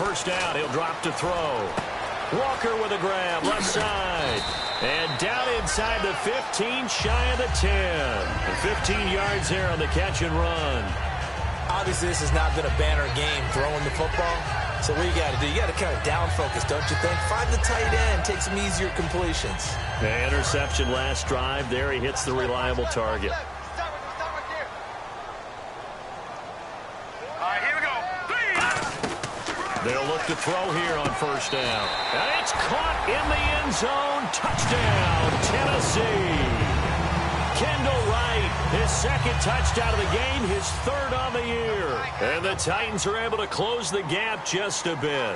first down. He'll drop to throw. Walker with a grab, left side. And down inside the 15, shy of the 10. And 15 yards there on the catch and run. Obviously, this has not been a banner game throwing the football. So what you got to do, you got to kind of down focus, don't you think? Find the tight end, take some easier completions. The interception last drive there. He hits the reliable target. They'll look to throw here on first down. And it's caught in the end zone. Touchdown, Tennessee. Kendall Wright, his second touchdown of the game, his third on the year. And the Titans are able to close the gap just a bit.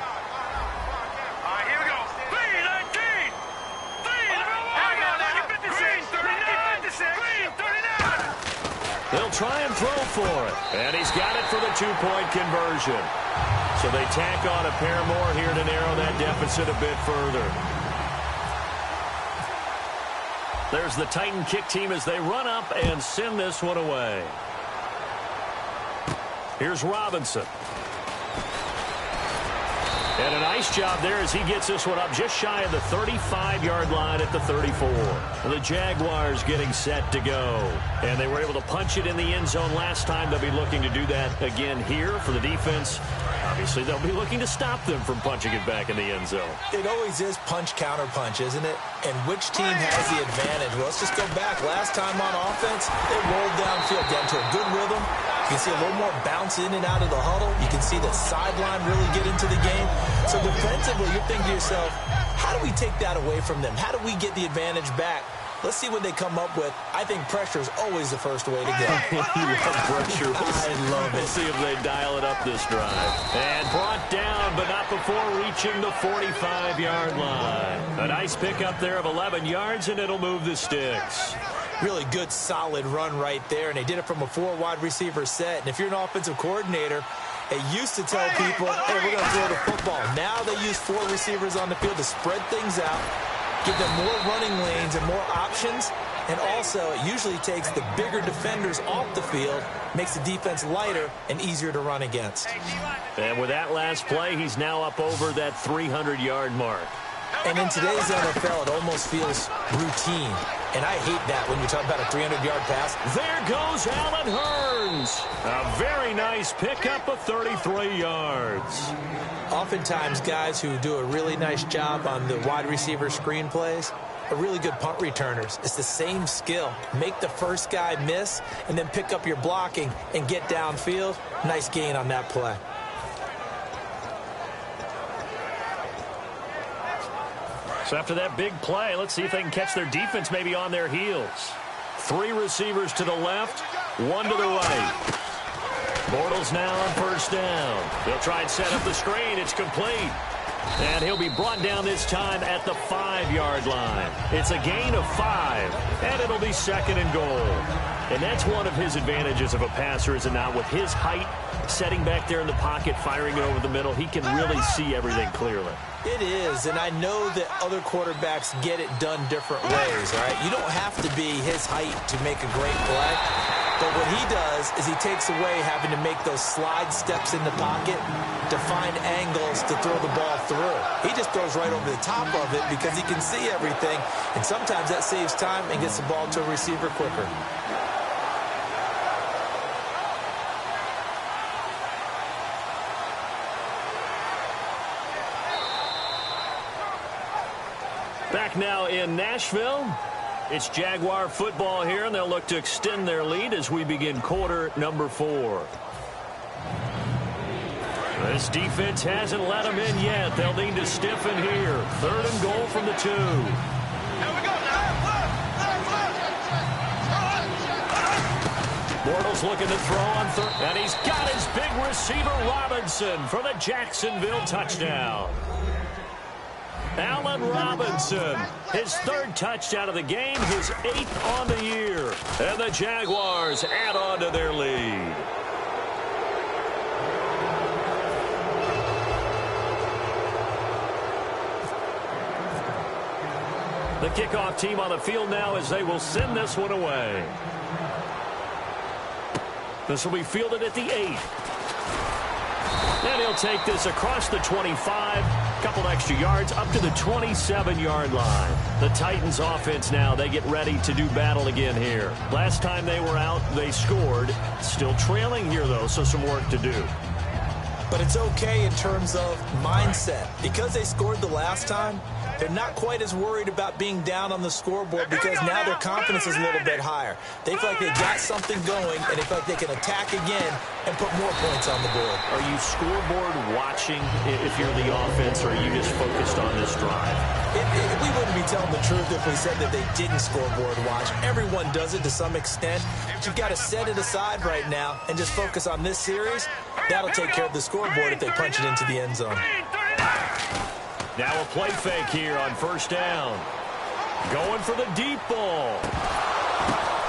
They'll try and throw for it. And he's got it for the two-point conversion. So they tack on a pair more here to narrow that deficit a bit further. There's the Titan kick team as they run up and send this one away. Here's Robinson. And a nice job there as he gets this one up just shy of the 35-yard line at the 34. The Jaguars getting set to go. And they were able to punch it in the end zone last time. They'll be looking to do that again here for the defense. Obviously, they'll be looking to stop them from punching it back in the end zone. It always is punch-counter-punch, isn't it? And which team has the advantage? Well, let's just go back. Last time on offense, they rolled downfield, got into a good rhythm. You can see a little more bounce in and out of the huddle. You can see the sideline really get into the game. So defensively, you're thinking to yourself, how do we take that away from them? How do we get the advantage back? Let's see what they come up with. I think pressure is always the first way to go. You love pressure. I love it. We'll see if they dial it up this drive. And brought down, but not before reaching the 45-yard line. A nice pickup there of 11 yards, and it'll move the sticks. Really good, solid run right there, and they did it from a 4 wide receiver set. And if you're an offensive coordinator, they used to tell people, hey, we're going to throw the football. Now they use 4 receivers on the field to spread things out, give them more running lanes and more options. And also, it usually takes the bigger defenders off the field, makes the defense lighter and easier to run against. And with that last play, he's now up over that 300-yard mark. And in today's NFL, it almost feels routine. And I hate that when you talk about a 300-yard pass. There goes Allen Hurns. A very nice pickup of 33 yards. Oftentimes, guys who do a really nice job on the wide receiver screen plays are really good punt returners. It's the same skill. Make the first guy miss and then pick up your blocking and get downfield. Nice gain on that play. So after that big play, let's see if they can catch their defense maybe on their heels. 3 receivers to the left, 1 to the right. Bortles now on first down. They'll try and set up the screen. It's complete. And he'll be brought down this time at the 5-yard line. It's a gain of 5, and it'll be 2nd and goal. And that's one of his advantages of a passer, is it not? With his height, setting back there in the pocket, firing it over the middle, he can really see everything clearly. It is, and I know that other quarterbacks get it done different ways, right? You don't have to be his height to make a great play. But what he does is he takes away having to make those slide steps in the pocket to find angles to throw the ball through. He just throws right over the top of it because he can see everything, and sometimes that saves time and gets the ball to a receiver quicker. Back now in Nashville. It's Jaguar football here, and they'll look to extend their lead as we begin quarter number 4. This defense hasn't let them in yet. They'll need to stiffen here. 3rd and goal from the 2. Bortles looking to throw on 3rd. And he's got his big receiver, Robinson, for the Jacksonville touchdown. Allen Robinson, his 3rd touchdown of the game, his 8th on the year. And the Jaguars add on to their lead. The kickoff team on the field now as they will send this one away. This will be fielded at the 8. And he'll take this across the 25, a couple extra yards, up to the 27-yard line. The Titans offense now, they get ready to do battle again here. Last time they were out, they scored. Still trailing here, though, so some work to do. But it's okay in terms of mindset. Because they scored the last time, they're not quite as worried about being down on the scoreboard because now their confidence is a little bit higher. They feel like they got something going, and they feel like they can attack again and put more points on the board. Are you scoreboard watching if you're the offense, or are you just focused on this drive? We wouldn't be telling the truth if we said that they didn't scoreboard watch. Everyone does it to some extent. But you've got to set it aside right now and just focus on this series. That'll take care of the scoreboard if they punch it into the end zone. Now a play fake here on first down. Going for the deep ball.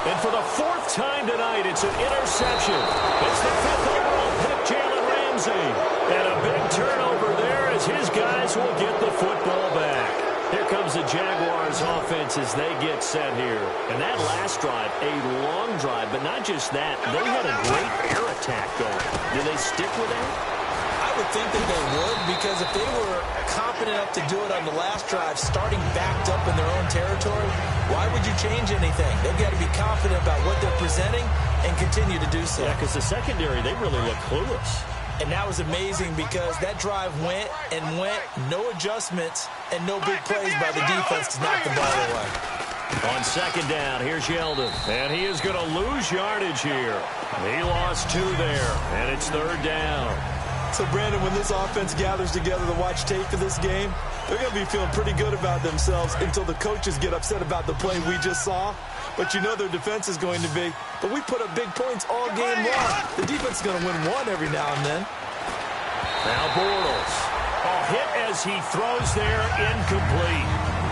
And for the fourth time tonight, it's an interception. It's the fifth overall pick, Jalen Ramsey. And a big turnover there as his guys will get the football back. Here comes the Jaguars offense as they get set here. And that last drive, a long drive, but not just that. They had a great air attack going. Do they stick with that? I would think that they would, because if they were confident enough to do it on the last drive, starting backed up in their own territory, why would you change anything? They've got to be confident about what they're presenting and continue to do so. Yeah, because the secondary, they really look clueless. And that was amazing because that drive went and went, no adjustments, and no big plays by the defense to knock the ball away. On second down, here's Yeldon, and he is going to lose yardage here. He lost 2 there, and it's third down. So, Brandon, when this offense gathers together to watch tape for this game, they're going to be feeling pretty good about themselves until the coaches get upset about the play we just saw. But you know their defense is going to be. But we put up big points all game long. The defense is going to win one every now and then. Now Bortles. A hit as he throws there, incomplete.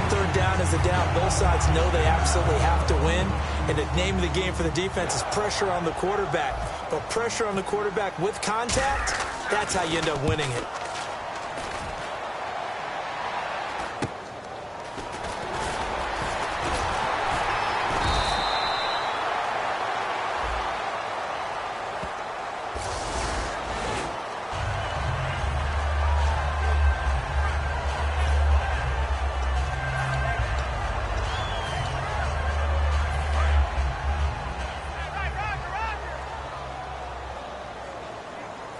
Third down is a down. Both sides know they absolutely have to win. And the name of the game for the defense is pressure on the quarterback. But pressure on the quarterback with contact, that's how you end up winning it.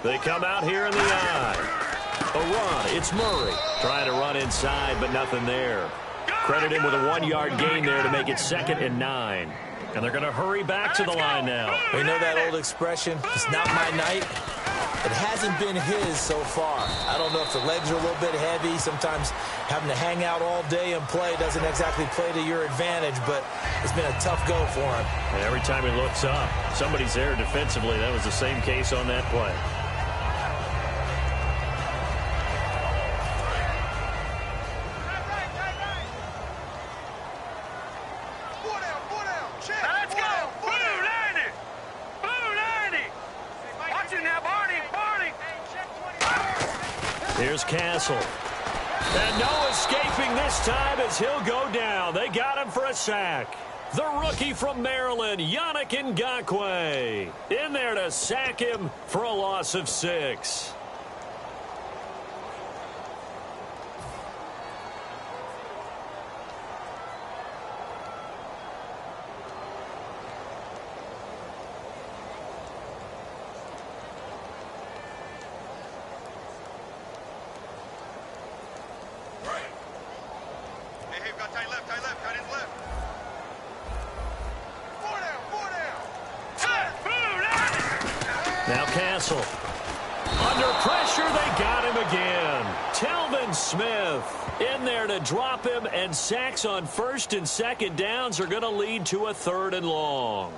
They come out here in the eye. A run. It's Murray. Trying to run inside, but nothing there. Credit him with a 1-yard gain there to make it 2nd and 9. And they're going to hurry back to the line now. We know that old expression, it's not my night. It hasn't been his so far. I don't know if the legs are a little bit heavy. Sometimes having to hang out all day and play doesn't exactly play to your advantage, but it's been a tough go for him. And every time he looks up, somebody's there defensively. That was the same case on that play. Here's Castle. And no escaping this time as he'll go down. They got him for a sack. The rookie from Maryland, Yannick Ngakoue, in there to sack him for a loss of 6. Now Castle. Under pressure, they got him again. Telvin Smith in there to drop him, and sacks on 1st and 2nd downs are going to lead to a 3rd and long.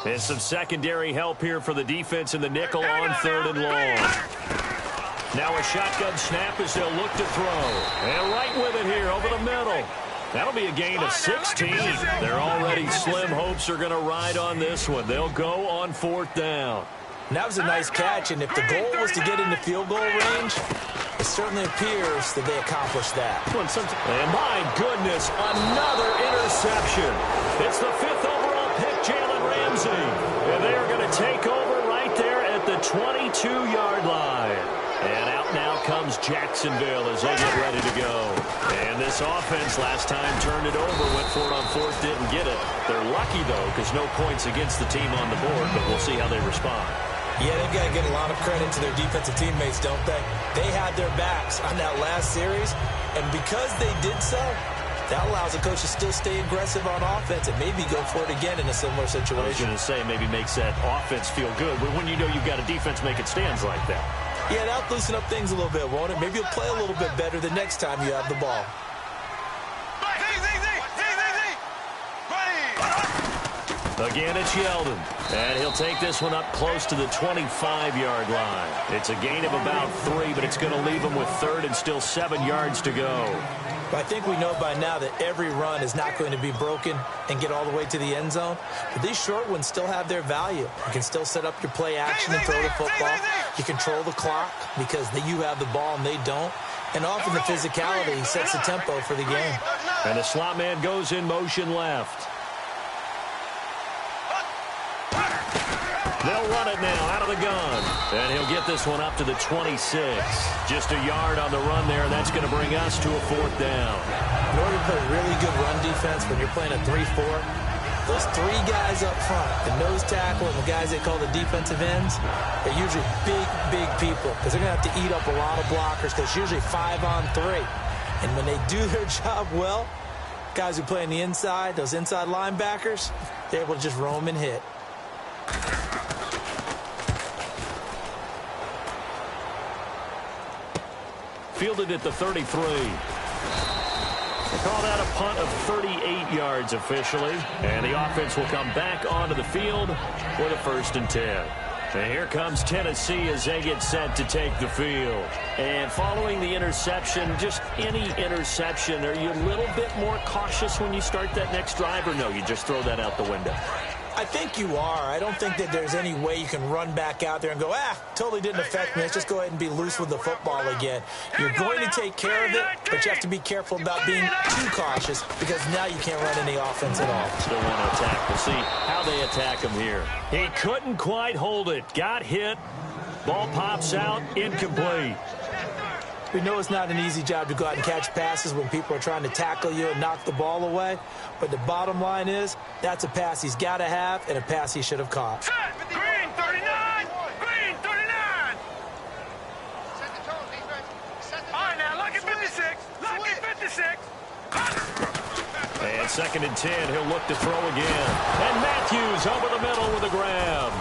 And some secondary help here for the defense in the nickel on 3rd and long. Now a shotgun snap as they'll look to throw. And right with it here over the middle. That'll be a gain of 16. Their already slim hopes are going to ride on this one. They'll go on 4th down. And that was a nice catch, and if the goal was to get into field goal range, it certainly appears that they accomplished that. And my goodness, another interception. It's the 5th overall pick, Jalen Ramsey. And they are going to take over right there at the 22-yard line. And out now comes Jacksonville as they get ready to go. And this offense last time turned it over, went for it on 4th, didn't get it. They're lucky, though, because no points against the team on the board, but we'll see how they respond. Yeah, they've got to give a lot of credit to their defensive teammates, don't they? They had their backs on that last series, and because they did so, that allows the coach to still stay aggressive on offense and maybe go for it again in a similar situation. I was going to say maybe makes that offense feel good, but when you know you've got a defense making stands like that. Yeah, that'll loosen up things a little bit, won't it? Maybe you'll play a little bit better the next time you have the ball. Again, it's Yeldon. And he'll take this one up close to the 25-yard line. It's a gain of about 3, but it's going to leave him with 3rd and still 7 yards to go. I think we know by now that every run is not going to be broken and get all the way to the end zone. But these short ones still have their value. You can still set up your play action and throw the football. You control the clock because you have the ball and they don't. And often the physicality sets the tempo for the game. And the slot man goes in motion left. They'll run it now out of the gun. And he'll get this one up to the 26. Just a yard on the run there, and that's going to bring us to a 4th down. In order to play really good run defense when you're playing a 3-4, those 3 guys up front, the nose tackle and the guys they call the defensive ends, they're usually big people because they're going to have to eat up a lot of blockers because it's usually 5 on 3. And when they do their job well, guys who play on the inside, those inside linebackers, they're able to just roam and hit. Fielded at the 33. They call that a punt of 38 yards officially. And the offense will come back onto the field with a 1st and 10. And here comes Tennessee as they get set to take the field. And following the interception, just any interception, are you a little bit more cautious when you start that next drive, or no, you just throw that out the window? I think you are. I don't think that there's any way you can run back out there and go, totally didn't affect me. Let's just go ahead and be loose with the football again. You're going to take care of it, but you have to be careful about being too cautious because now you can't run any offense at all. Still want to attack. We'll see how they attack him here. He couldn't quite hold it. Got hit. Ball pops out. Incomplete. We know it's not an easy job to go out and catch passes when people are trying to tackle you and knock the ball away. But the bottom line is, that's a pass he's got to have and a pass he should have caught. Green 39! Green 39! All right, now, lucky 56. Lucky 56. And 2nd and 10. He'll look to throw again. And Matthews over the middle with a grab.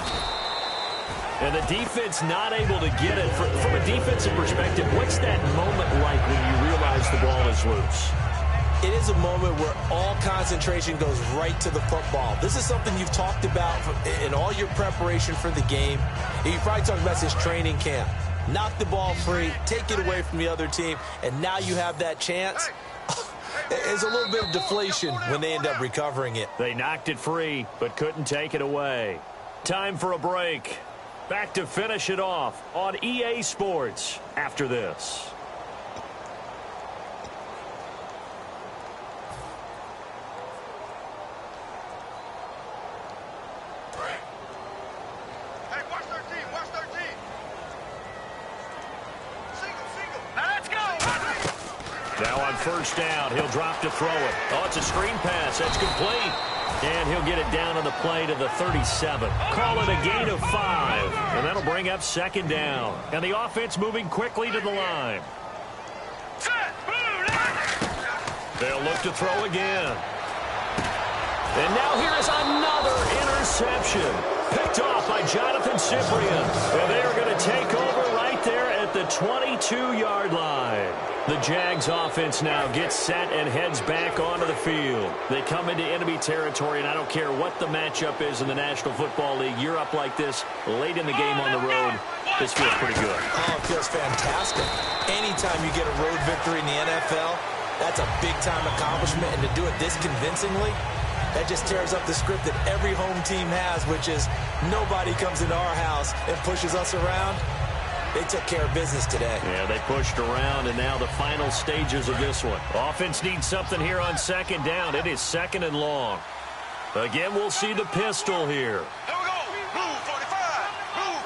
And the defense not able to get it. From a defensive perspective, what's that moment like when you realize the ball is loose? It is a moment where all concentration goes right to the football. This is something you've talked about in all your preparation for the game. You probably talked about this training camp. Knock the ball free, take it away from the other team, and now you have that chance. There's a little bit of deflation when they end up recovering it. They knocked it free, but couldn't take it away. Time for a break. Back to finish it off on EA Sports after this. Hey, watch 13, watch 13. Single. Now let's go. Now on 1st down, he'll drop to throw it. Oh, it's a screen pass. That's complete. And he'll get it down on the play to the 37. Call it a gain of 5. And that'll bring up 2nd down. And the offense moving quickly to the line. They'll look to throw again. And now here is another interception. Picked off by Jonathan Cyprien. And they are going to take over right there at the 22-yard line. The Jags offense now gets set and heads back onto the field. They come into enemy territory, and I don't care what the matchup is in the National Football League. You're up like this late in the game on the road. This feels pretty good. Oh, it feels fantastic. Anytime you get a road victory in the NFL, that's a big-time accomplishment, and to do it this convincingly, That just tears up the script that every home team has, which is nobody comes into our house and pushes us around. They took care of business today. Yeah, they pushed around, and now the final stages of this one. Offense needs something here on second down. It is second and long. Again, we'll see the pistol here. Here we go. Move 45. Move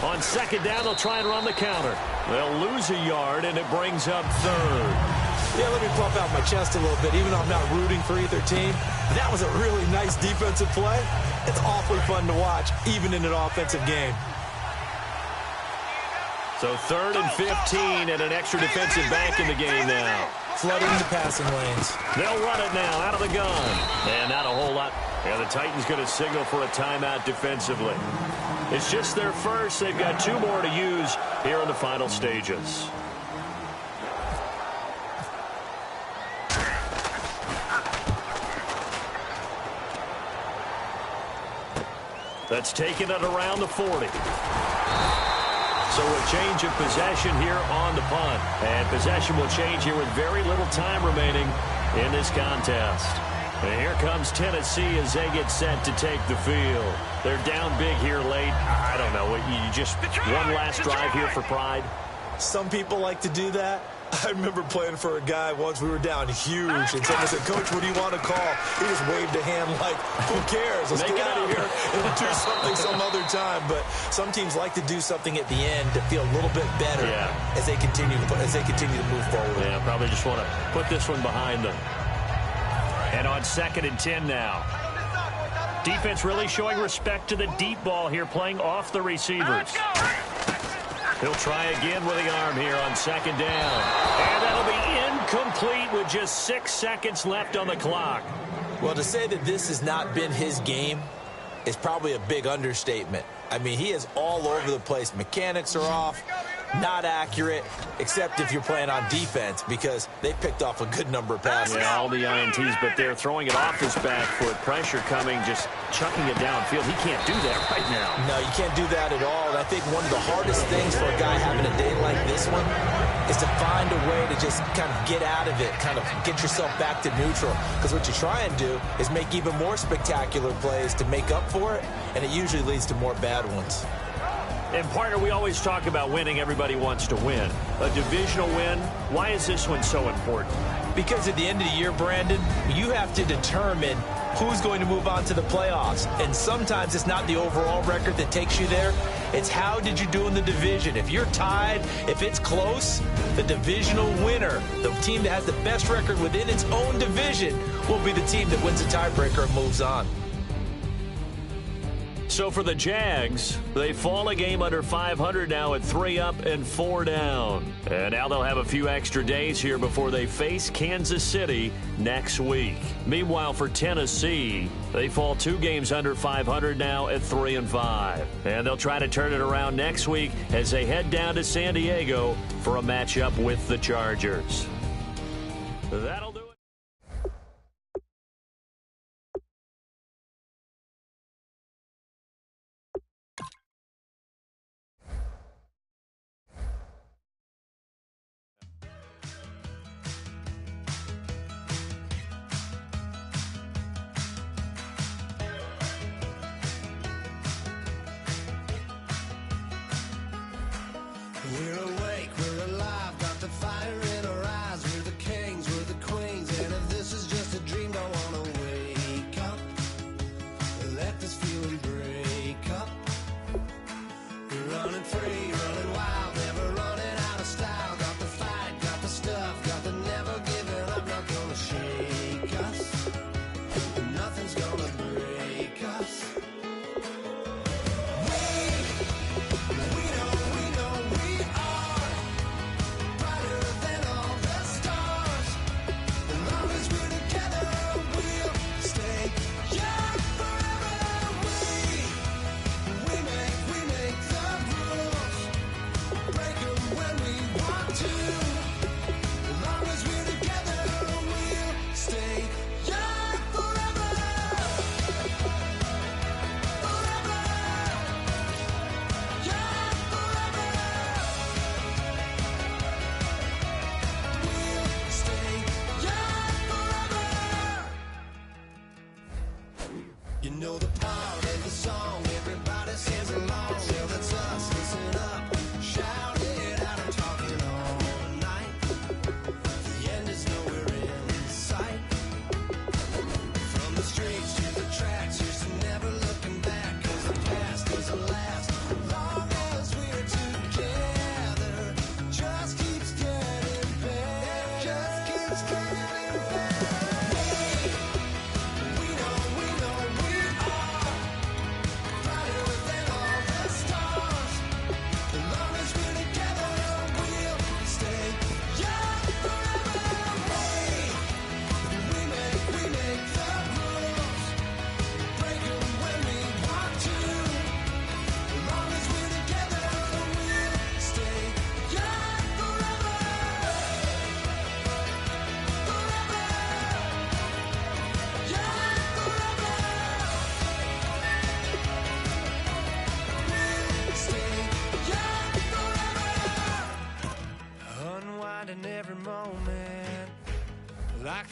45. On second down, they'll try and run the counter. They'll lose a yard, and it brings up third. Yeah, let me pump out my chest a little bit, even though I'm not rooting for either team. That was a really nice defensive play. It's awfully fun to watch, even in an offensive game. So 3rd and 15 and an extra defensive back in the game now. Flooding the passing lanes. They'll run it now out of the gun. And not a whole lot. Yeah, the Titans going to signal for a timeout defensively. It's just their first. They've got 2 more to use here in the final stages. That's taken at around the 40. So a change of possession here on the punt. And possession will change here with very little time remaining in this contest. And here comes Tennessee as they get set to take the field. They're down big here late. I don't know. You just one last drive here for pride? Some people like to do that. I remember playing for a guy once. We were down huge, and someone said, "Coach, what do you want to call?" He just waved a hand like, "Who cares? Let's get out of here and do something some other time." But some teams like to do something at the end to feel a little bit better as they continue to move forward. Yeah, probably just want to put this one behind them. And on 2nd and 10 now. Defense really showing respect to the deep ball here, playing off the receivers. He'll try again with the arm here on 2nd down. And that'll be incomplete with just 6 seconds left on the clock. Well, to say that this has not been his game is probably a big understatement. I mean, he is all over the place. Mechanics are off, not accurate, except if you're playing on defense, because they picked off a good number of passes. Yeah, all the INTs, but they're throwing it off his back foot. Pressure coming, just chucking it downfield. He can't do that right now. No, you can't do that at all. And I think one of the hardest things for a guy having a day like this one is to find a way to just kind of get out of it, kind of get yourself back to neutral. Because what you try and do is make even more spectacular plays to make up for it, and it usually leads to more bad ones. And, partner, we always talk about winning. Everybody wants to win. A divisional win, why is this one so important? Because at the end of the year, Brandon, you have to determine who's going to move on to the playoffs. And sometimes it's not the overall record that takes you there. It's how did you do in the division. If you're tied, if it's close, the divisional winner, the team that has the best record within its own division, will be the team that wins the tiebreaker and moves on. So for the Jags, they fall a game under 500 now at 3 up and 4 down. And now they'll have a few extra days here before they face Kansas City next week. Meanwhile, for Tennessee, they fall 2 games under 500 now at 3 and 5. And they'll try to turn it around next week as they head down to San Diego for a matchup with the Chargers. That'll do it. We're awake, we're alive, got the fire in our eyes. We're the kings, we're the queens, and if this is just a dream, don't wanna wake up. Let this feeling break up. We're running free, running wild, never running out of style. Got the fight, got the stuff, got the never giving up. Not gonna shake us, nothing's gonna break us. We know we are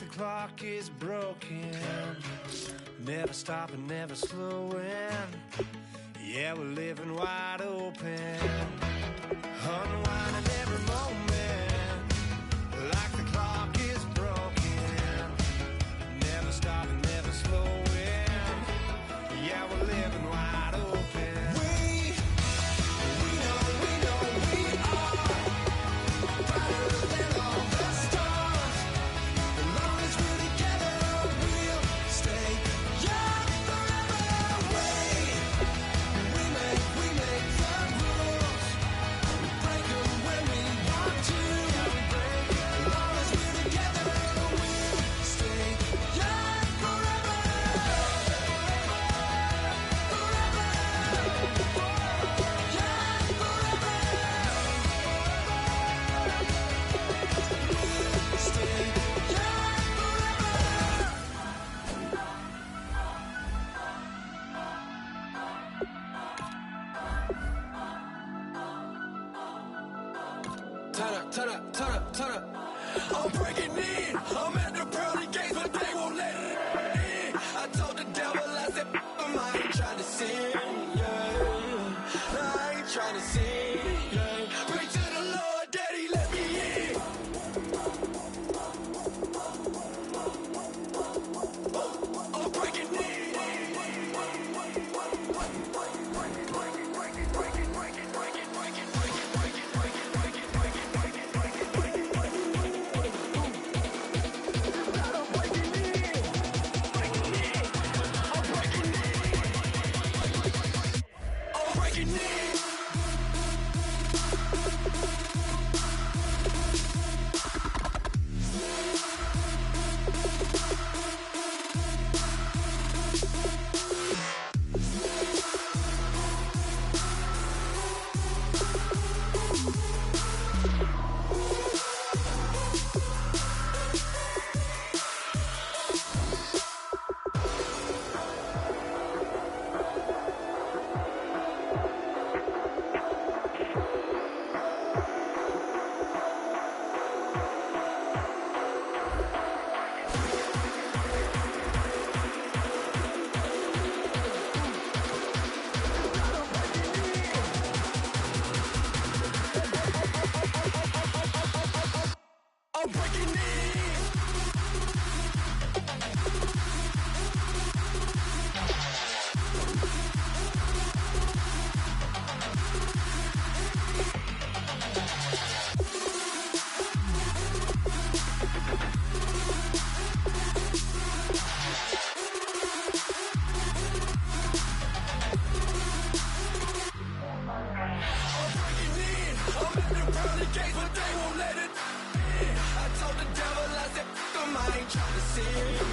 the clock is broken, never stopping, never slowing. Yeah, we're living wide open, unwinding every moment, like the clock is broken, never stopping, never slowing. Yeah, we're living wide open. We know we are brighter than all the stars. As long as we're together, we'll stay young forever. We make the rules. We break them when we want to. As long as we're together, we'll stay young forever. Turn up. I'm breaking in. I'm at the pearly gates, but they won't let it in. I told the devil, I said, I ain't trying to sin, yeah. I ain't trying to sin, yeah. Pray to the Lord, Daddy, let me in. I'm breaking in. I'm breaking in. I'm at the pearly gates, but they won't let it in. I told the devil, I said, I ain't trying to sin.